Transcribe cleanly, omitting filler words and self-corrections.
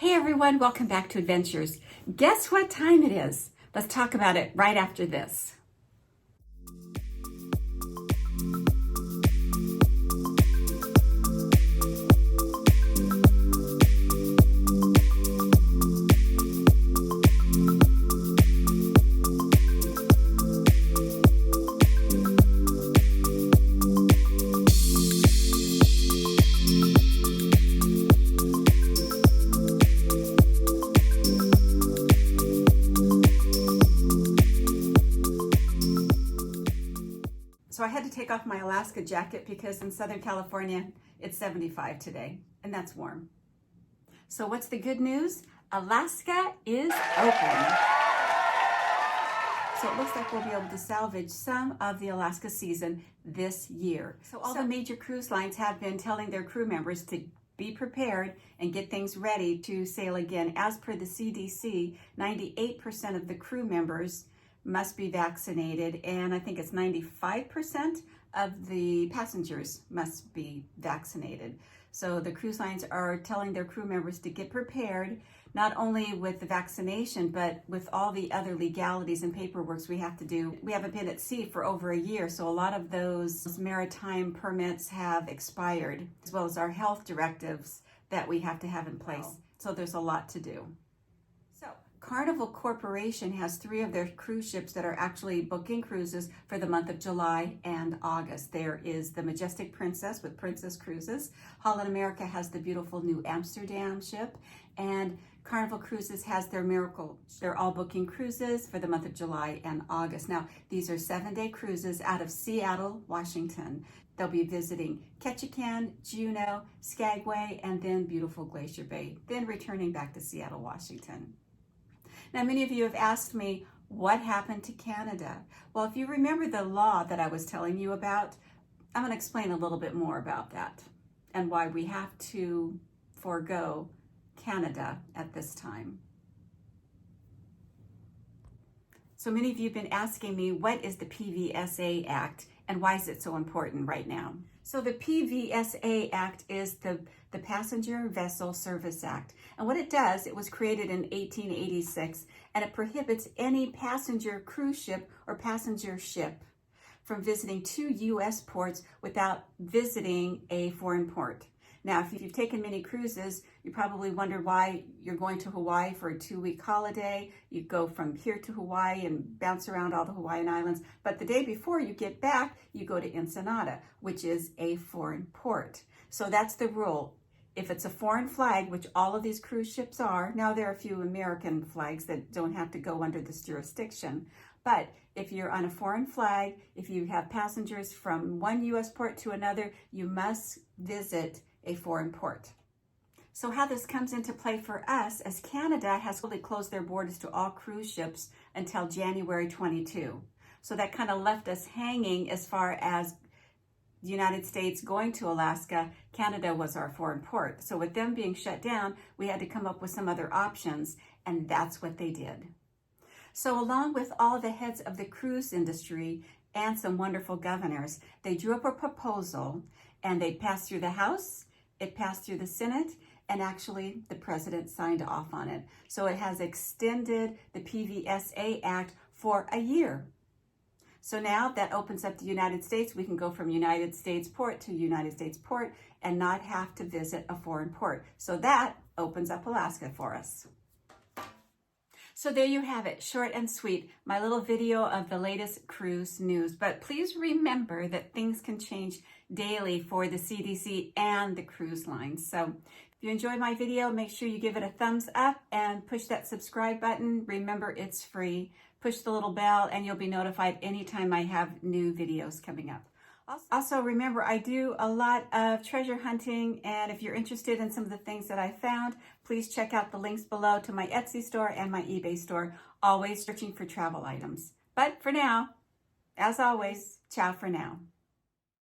Hey everyone, welcome back to Adventures. Guess what time it is? Let's talk about it right after this. So I had to take off my Alaska jacket because in Southern California, it's 75 today, and that's warm. So what's the good news? Alaska is open. So it looks like we'll be able to salvage some of the Alaska season this year. So all the major cruise lines have been telling their crew members to be prepared and get things ready to sail again. As per the CDC, 98% of the crew members must be vaccinated, and I think it's 95% of the passengers must be vaccinated. So the cruise lines are telling their crew members to get prepared, not only with the vaccination, but with all the other legalities and paperwork we have to do. We haven't been at sea for over a year, so a lot of those maritime permits have expired, as well as our health directives that we have to have in place. So there's a lot to do. Carnival Corporation has 3 of their cruise ships that are actually booking cruises for the month of July and August. There is the Majestic Princess with Princess Cruises. Holland America has the beautiful New Amsterdam ship, and Carnival Cruises has their Miracle. They're all booking cruises for the month of July and August. Now, these are 7-day cruises out of Seattle, Washington. They'll be visiting Ketchikan, Juneau, Skagway, and then beautiful Glacier Bay, then returning back to Seattle, Washington. Now, many of you have asked me, what happened to Canada? Well, if you remember the law that I was telling you about, I'm going to explain a little bit more about that and why we have to forego Canada at this time. So many of you have been asking me, what is the PVSA Act and why is it so important right now? So the PVSA Act is the Passenger Vessel Service Act. And what it does, it was created in 1886, and it prohibits any passenger cruise ship or passenger ship from visiting 2 U.S. ports without visiting a foreign port. Now, if you've taken many cruises, you probably wonder why you're going to Hawaii for a 2-week holiday. You go from here to Hawaii and bounce around all the Hawaiian Islands. But the day before you get back, you go to Ensenada, which is a foreign port. So that's the rule. If it's a foreign flag, which all of these cruise ships are, now there are a few American flags that don't have to go under this jurisdiction. But if you're on a foreign flag, if you have passengers from one U.S. port to another, you must visit a foreign port. So how this comes into play for us, as Canada has fully closed their borders to all cruise ships until January 22. So that kind of left us hanging as far as the United States going to Alaska. Canada was our foreign port. So with them being shut down, we had to come up with some other options, and that's what they did. So along with all the heads of the cruise industry and some wonderful governors, they drew up a proposal, and they passed through the House, it passed through the Senate, and actually the president signed off on it. So it has extended the PVSA Act for a year. So now that opens up the United States. We can go from United States port to United States port and not have to visit a foreign port. So that opens up Alaska for us. So there you have it, short and sweet, my little video of the latest cruise news. But please remember that things can change daily for the CDC and the cruise lines. So if you enjoyed my video, make sure you give it a thumbs up and push that subscribe button. Remember, it's free. Push the little bell and you'll be notified anytime I have new videos coming up. Also, remember, I do a lot of treasure hunting, and if you're interested in some of the things that I found, please check out the links below to my Etsy store and my eBay store, always searching for travel items. But for now, as always, ciao for now.